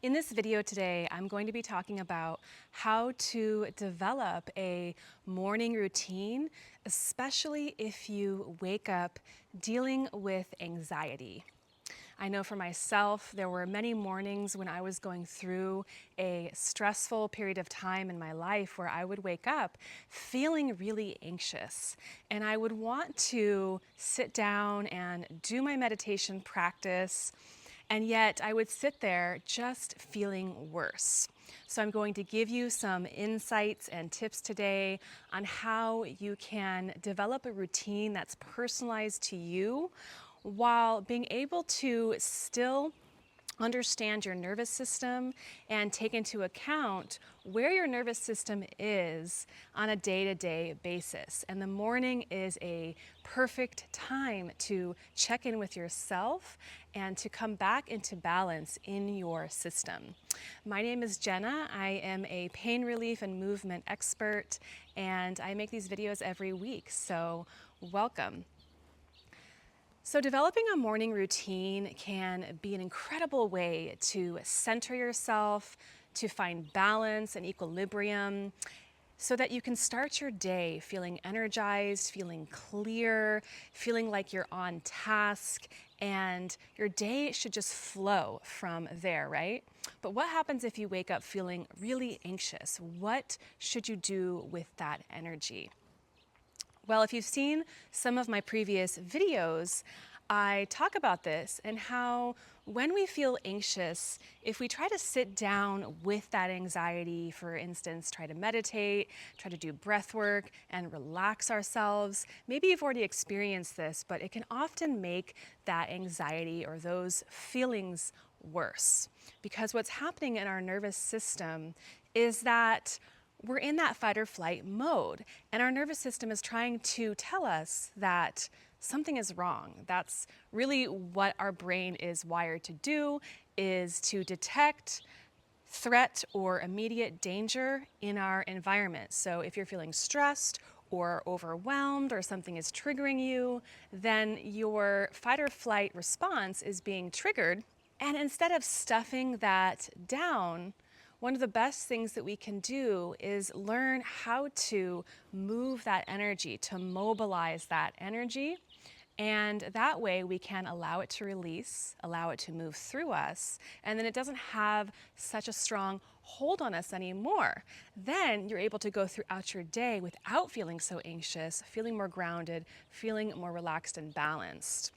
In this video today, I'm going to be talking about how to develop a morning routine, especially if you wake up dealing with anxiety. I know for myself, there were many mornings when I was going through a stressful period of time in my life where I would wake up feeling really anxious. And I would want to sit down and do my meditation practice, and yet I would sit there just feeling worse. So I'm going to give you some insights and tips today on how you can develop a routine that's personalized to you while being able to still understand your nervous system and take into account where your nervous system is on a day-to-day basis. And the morning is a perfect time to check in with yourself and to come back into balance in your system. My name is Jenna. I am a pain relief and movement expert, and I make these videos every week, so welcome. So developing a morning routine can be an incredible way to center yourself, to find balance and equilibrium, so that you can start your day feeling energized, feeling clear, feeling like you're on task, and your day should just flow from there, right? But what happens if you wake up feeling really anxious? What should you do with that energy? Well, if you've seen some of my previous videos, I talk about this and how when we feel anxious, if we try to sit down with that anxiety, for instance, try to meditate, try to do breath work and relax ourselves, maybe you've already experienced this, but it can often make that anxiety or those feelings worse. Because what's happening in our nervous system is that we're in that fight or flight mode, and our nervous system is trying to tell us that something is wrong. That's really what our brain is wired to do, is to detect threat or immediate danger in our environment. So if you're feeling stressed or overwhelmed or something is triggering you, then your fight or flight response is being triggered. And instead of stuffing that down, one of the best things that we can do is learn how to move that energy, to mobilize that energy. And that way we can allow it to release, allow it to move through us, and then it doesn't have such a strong hold on us anymore. Then you're able to go throughout your day without feeling so anxious, feeling more grounded, feeling more relaxed and balanced.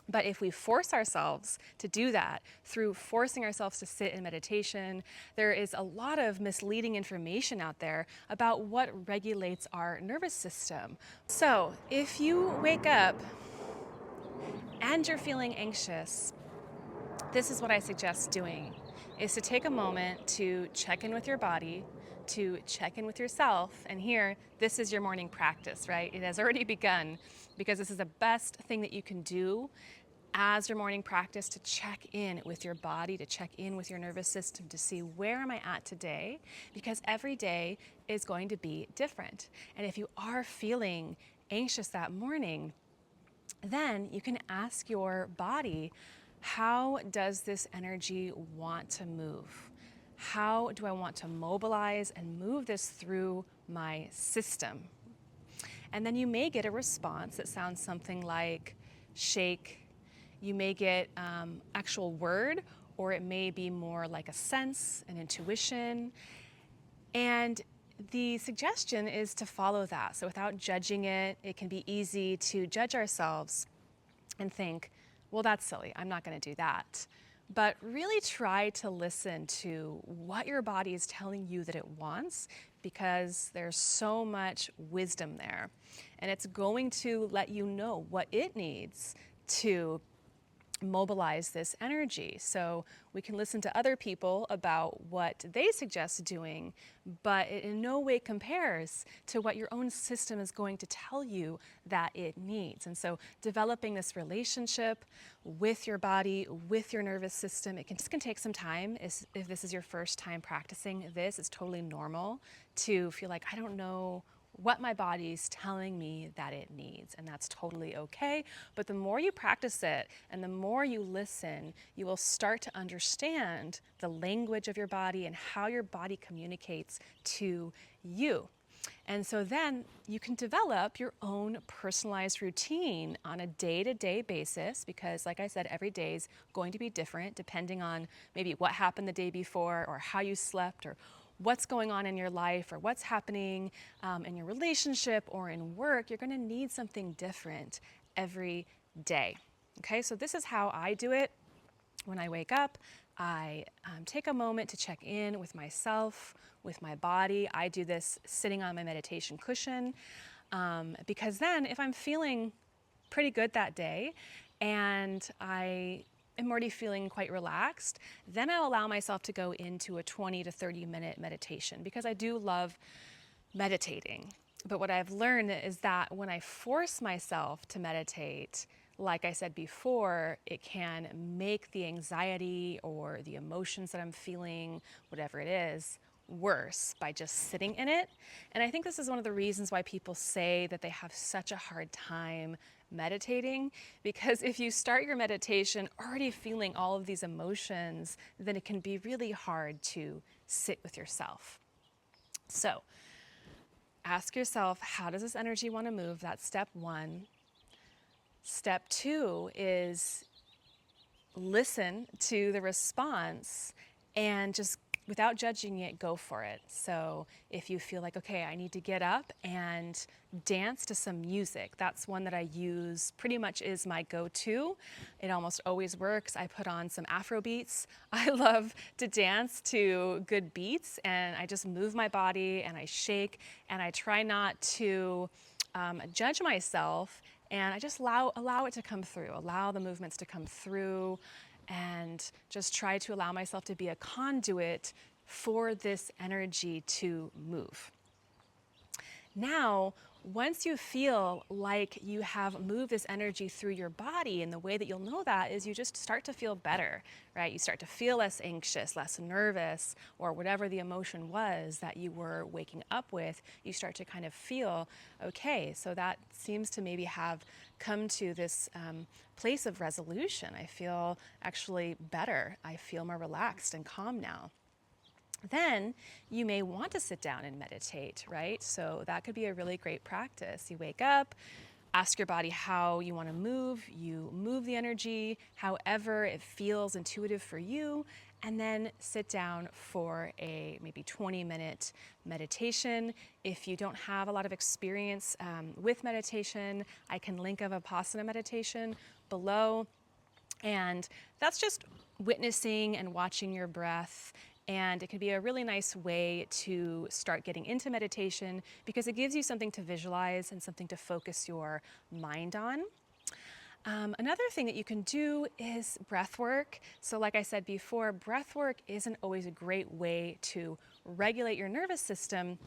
But if we force ourselves to do that through forcing ourselves to sit in meditation, there is a lot of misleading information out there about what regulates our nervous system. So if you wake up and you're feeling anxious, this is what I suggest doing, is to take a moment to check in with your body, to check in with yourself. And here, this is your morning practice, right? It has already begun, because this is the best thing that you can do as your morning practice, to check in with your body, to check in with your nervous system, to see where am I at today, because every day is going to be different. And if you are feeling anxious that morning, then you can ask your body, how does this energy want to move? How do I want to mobilize and move this through my system? And then you may get a response that sounds something like shake. You may get actual word, or it may be more like a sense, an intuition. And the suggestion is to follow that. So without judging it, it can be easy to judge ourselves and think, well, that's silly, I'm not going to do that. But really try to listen to what your body is telling you that it wants, because there's so much wisdom there. And it's going to let you know what it needs to mobilize this energy. So we can listen to other people about what they suggest doing, but it in no way compares to what your own system is going to tell you that it needs. And so developing this relationship with your body, with your nervous system, this can take some time. If this is your first time practicing this, it's totally normal to feel like, I don't know what my body's telling me that it needs, and that's totally okay. But the more you practice it and the more you listen, you will start to understand the language of your body and how your body communicates to you. And so then you can develop your own personalized routine on a day-to-day basis, because like I said, every day is going to be different depending on maybe what happened the day before or how you slept or what's going on in your life or what's happening in your relationship or in work. You're going to need something different every day. Okay, so this is how I do it. When I wake up, I take a moment to check in with myself, with my body. I do this sitting on my meditation cushion because then if I'm feeling pretty good that day and I am already feeling quite relaxed, then I'll allow myself to go into a 20 to 30 minute meditation because I do love meditating. But what I've learned is that when I force myself to meditate, like I said before, it can make the anxiety or the emotions that I'm feeling, whatever it is, worse by just sitting in it. And I think this is one of the reasons why people say that they have such a hard time meditating, because if you start your meditation already feeling all of these emotions, then it can be really hard to sit with yourself. So ask yourself, how does this energy want to move? That's step one. Step two is listen to the response and just without judging it, go for it. So if you feel like, okay, I need to get up and dance to some music, that's one that I use pretty much is my go-to. It almost always works. I put on some Afro beats. I love to dance to good beats and I just move my body and I shake and I try not to judge myself, and I just allow it to come through, allow the movements to come through, and just try to allow myself to be a conduit for this energy to move. Now, once you feel like you have moved this energy through your body, and the way that you'll know that is you just start to feel better, right? You start to feel less anxious, less nervous, or whatever the emotion was that you were waking up with, you start to kind of feel, okay, so that seems to maybe have come to this place of resolution. I feel actually better. I feel more relaxed and calm now. Then you may want to sit down and meditate, right? So that could be a really great practice. You wake up, ask your body how you want to move, you move the energy however it feels intuitive for you, and then sit down for a maybe 20-minute meditation. If you don't have a lot of experience with meditation, I can link a Vipassana meditation below. And that's just witnessing and watching your breath. And it can be a really nice way to start getting into meditation because it gives you something to visualize and something to focus your mind on. Another thing that you can do is breath work. So like I said before, breath work isn't always a great way to regulate your nervous system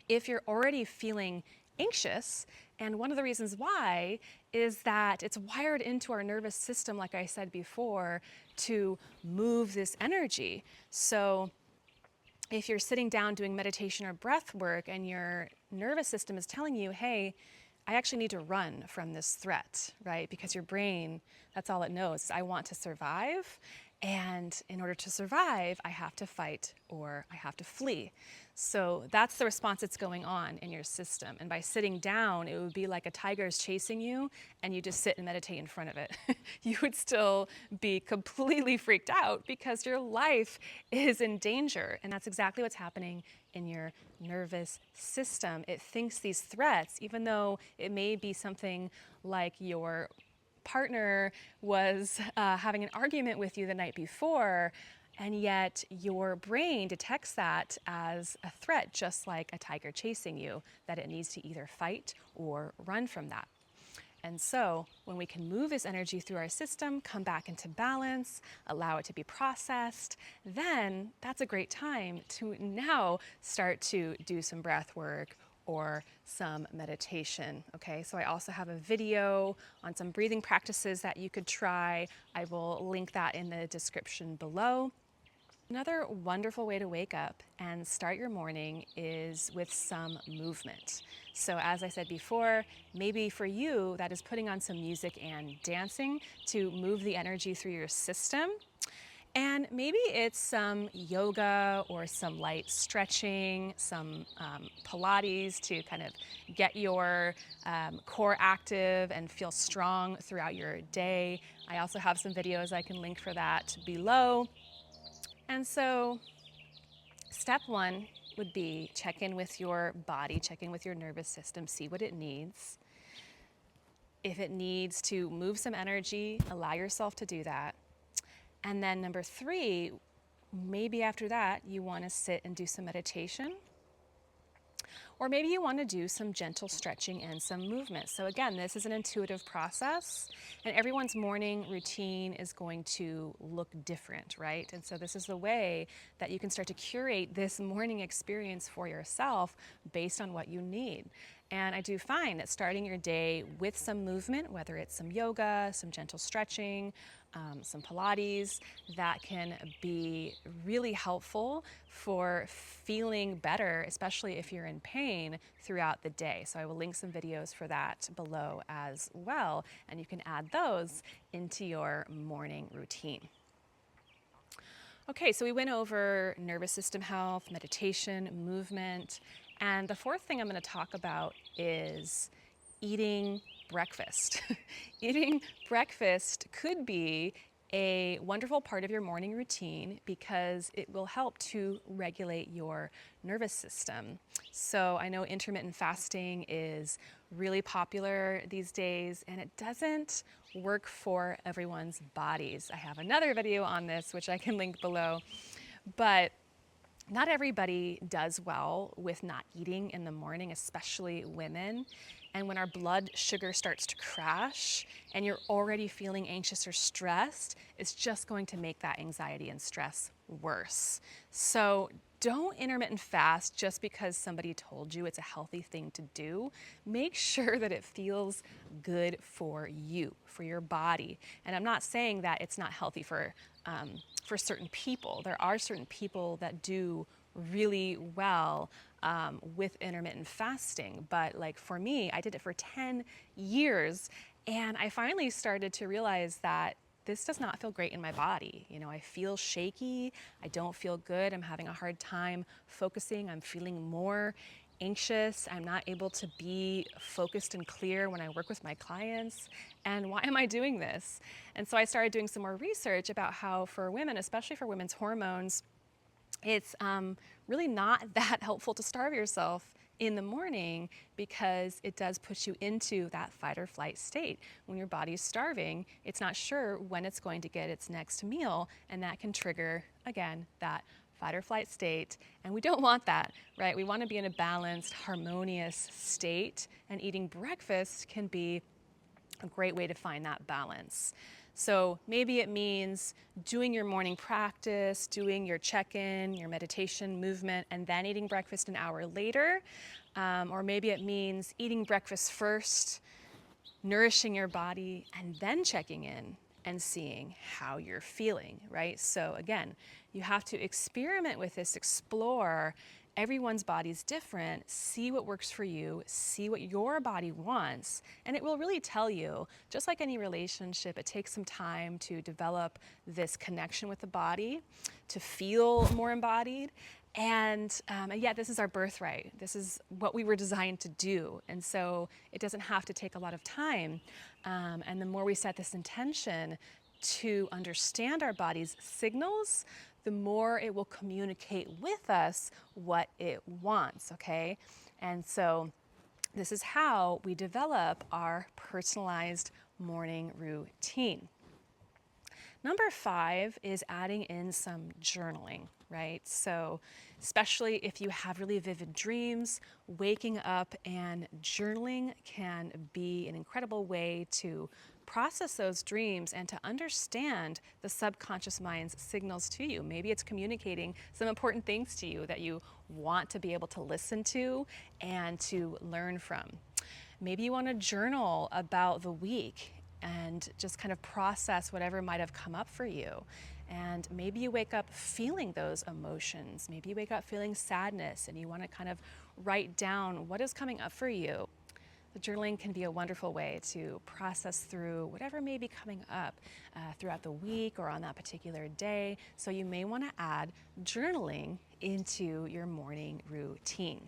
if you're already feeling anxious. And one of the reasons why is that it's wired into our nervous system, like I said before, to move this energy. So if you're sitting down doing meditation or breath work and your nervous system is telling you, hey, I actually need to run from this threat, right? Because your brain, that's all it knows. I want to survive. And in order to survive, I have to fight or I have to flee. So that's the response that's going on in your system. And by sitting down, it would be like a tiger is chasing you and you just sit and meditate in front of it. You would still be completely freaked out because your life is in danger. And that's exactly what's happening in your nervous system. It thinks these threats, even though it may be something like your partner was having an argument with you the night before, and yet your brain detects that as a threat, just like a tiger chasing you, that it needs to either fight or run from that. And so when we can move this energy through our system, come back into balance, allow it to be processed, then that's a great time to now start to do some breath work or some meditation, okay? So I also have a video on some breathing practices that you could try. I will link that in the description below. Another wonderful way to wake up and start your morning is with some movement. So, as I said before, maybe for you that is putting on some music and dancing to move the energy through your system. And maybe it's some yoga or some light stretching, some Pilates to kind of get your core active and feel strong throughout your day. I also have some videos I can link for that below. And so, step one would be check in with your body, check in with your nervous system, see what it needs. If it needs to move some energy, allow yourself to do that. And then number three, maybe after that, you want to sit and do some meditation. Or maybe you want to do some gentle stretching and some movement. So again, this is an intuitive process, and everyone's morning routine is going to look different, right? And so this is the way that you can start to curate this morning experience for yourself based on what you need. And I do find that starting your day with some movement, whether it's some yoga, some gentle stretching, some Pilates, that can be really helpful for feeling better, especially if you're in pain throughout the day. So I will link some videos for that below as well, and you can add those into your morning routine. Okay, so we went over nervous system health, meditation, movement, and the fourth thing I'm going to talk about is eating breakfast. Eating breakfast could be a wonderful part of your morning routine because it will help to regulate your nervous system. So I know intermittent fasting is really popular these days, and it doesn't work for everyone's bodies. I have another video on this, which I can link below, but not everybody does well with not eating in the morning, especially women. And when our blood sugar starts to crash and you're already feeling anxious or stressed, it's just going to make that anxiety and stress worse. So don't intermittent fast just because somebody told you it's a healthy thing to do. Make sure that it feels good for you, for your body. And I'm not saying that it's not healthy for certain people. There are certain people that do really well with intermittent fasting. But like for me, I did it for 10 years, and I finally started to realize that this does not feel great in my body. You know, I feel shaky, I don't feel good, I'm having a hard time focusing, I'm feeling more anxious, I'm not able to be focused and clear when I work with my clients. And why am I doing this? And so I started doing some more research about how for women, especially for women's hormones, it's really not that helpful to starve yourself in the morning because it does push you into that fight or flight state. When your body's starving, it's not sure when it's going to get its next meal, and that can trigger, again, that fight or flight state. And we don't want that, right? We want to be in a balanced, harmonious state, and eating breakfast can be a great way to find that balance. So maybe it means doing your morning practice, doing your check-in, your meditation, movement, and then eating breakfast an hour later. Or maybe it means eating breakfast first, nourishing your body, and then checking in and seeing how you're feeling, right? So again, you have to experiment with this, explore. Everyone's body's different. See what works for you, see what your body wants, and it will really tell you. Just like any relationship, it takes some time to develop this connection with the body, to feel more embodied. And yet this is our birthright. This is what we were designed to do. And so it doesn't have to take a lot of time. And the more we set this intention to understand our body's signals, the more it will communicate with us what it wants, okay? And so this is how we develop our personalized morning routine. Number 5 is adding in some journaling, right? So especially if you have really vivid dreams, waking up and journaling can be an incredible way to process those dreams and to understand the subconscious mind's signals to you. Maybe it's communicating some important things to you that you want to be able to listen to and to learn from. Maybe you want to journal about the week and just kind of process whatever might have come up for you. And maybe you wake up feeling those emotions. Maybe you wake up feeling sadness and you want to kind of write down what is coming up for you. The journaling can be a wonderful way to process through whatever may be coming up throughout the week or on that particular day. So you may want to add journaling into your morning routine.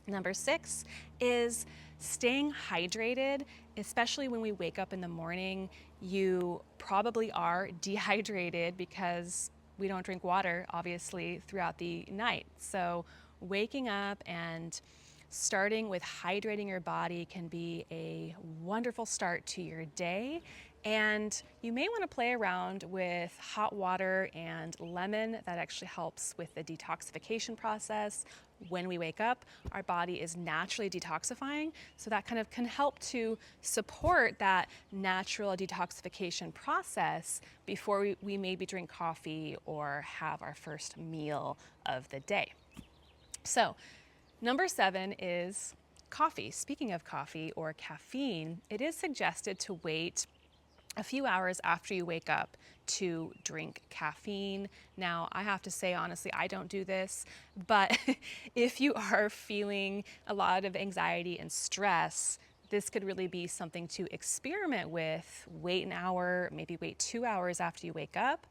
Number 6 is staying hydrated, especially when we wake up in the morning. You probably are dehydrated because we don't drink water, obviously, throughout the night. So waking up and starting with hydrating your body can be a wonderful start to your day. And you may want to play around with hot water and lemon. That actually helps with the detoxification process. When we wake up, our body is naturally detoxifying, so that kind of can help to support that natural detoxification process before we maybe drink coffee or have our first meal of the day. So, number 7 is coffee. Speaking of coffee or caffeine, it is suggested to wait a few hours after you wake up to drink caffeine. Now, I have to say, honestly, I don't do this, but if you are feeling a lot of anxiety and stress, this could really be something to experiment with. Wait an hour, maybe wait 2 hours after you wake up,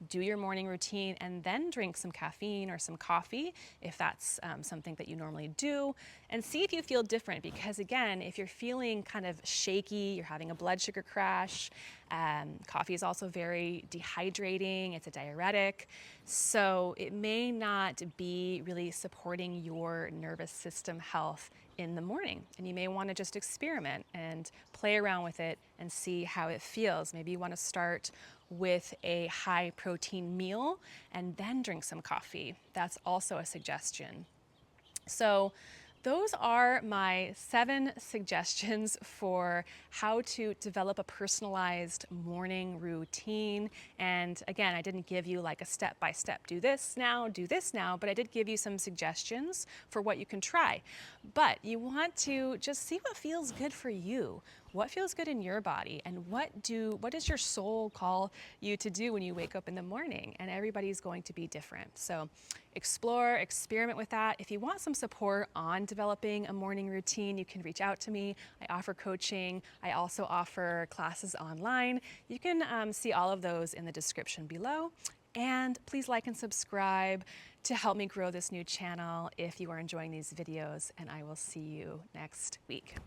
do your morning routine, and then drink some caffeine or some coffee if that's something that you normally do, and see if you feel different. Because again, if you're feeling kind of shaky, you're having a blood sugar crash, coffee is also very dehydrating, it's a diuretic, so it may not be really supporting your nervous system health in the morning. And you may want to just experiment and play around with it and see how it feels. Maybe you want to start with a high protein meal and then drink some coffee. That's also a suggestion. So those are my 7 suggestions for how to develop a personalized morning routine. And again, I didn't give you like a step-by-step, do this now, but I did give you some suggestions for what you can try. But you want to just see what feels good for you. What feels good in your body, and what does your soul call you to do when you wake up in the morning? And everybody's going to be different. So explore, experiment with that. If you want some support on developing a morning routine, you can reach out to me. I offer coaching. I also offer classes online. You can see all of those in the description below. And please like and subscribe to help me grow this new channel if you are enjoying these videos, and I will see you next week.